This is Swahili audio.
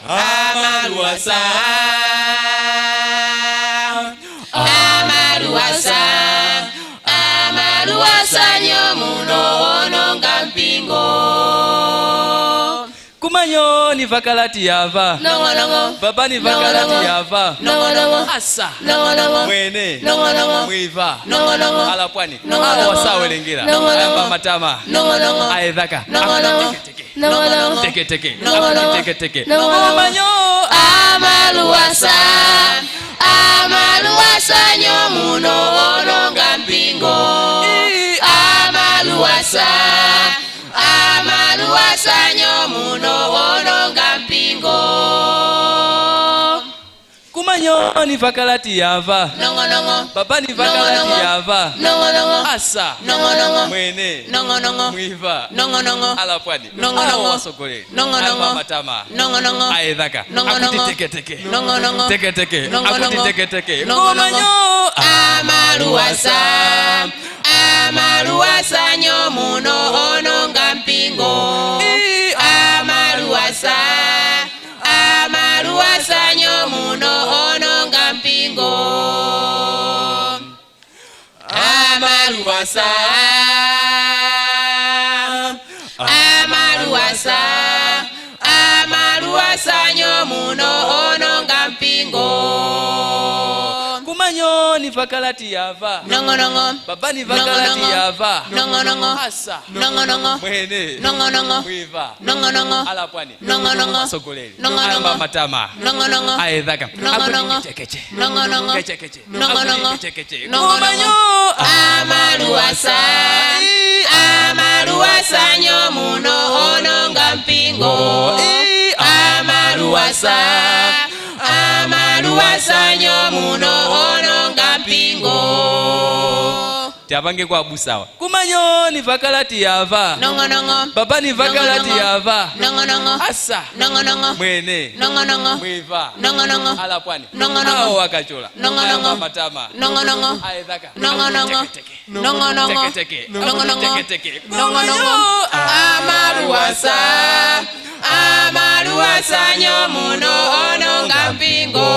amaluasa amaluasa amaluasa nyomuno ononga mpingo kumanyo ni vakalati yava nongo baba ni vakalati yava nongo asa nongo mwene nongo mwiva nongo alapwani nongo wasawelengera ayamba matama nongo aedhaka nongo nongo teke teke teke teke nongo manyo amaluasa amaluasa nyomuno ononga mpingo amaluasa amaluasa nyomuno ononga mpingo kumanyo ni vakalati yava nongo baba ni vakalati yava nongo asa nongo mwene nongo mwiva nongo alapwani nongo wasogole nongo matama nongo aedhaka nongo teke teke nongo teke teke nongo teke teke manyo amaluasa amaluasa nyomuno ononga mpingo amaluasa amaluasa nyomuno ononga mpingo amaluasa amaluasa amaluasa nyomuno ononga mpingo kumanyo ni vakalati yava nongo baba ni vakalati yava nongo asa nongo mwene nongo mwiva nongo alapwani nongo wasogoleli nongo ayamba matama nongo aedhaka nongo keche nongo keche keche nongo keche manyo amaluasa amaluasa nyomuno ononga mpingo amaluasa amaluasa nyomuno ononga mpingo tiapange kwa busawa kumanyo ni vakalati yava nongo baba ni vakalati yava nongo asa nongo mwene nongo mwiva nongo alapwani nongo wakachola ayamba matama nongo aedhaka nongo teke nongo teke nongo teke nongo amaluasa amaluasa nyomuno ononga mpingo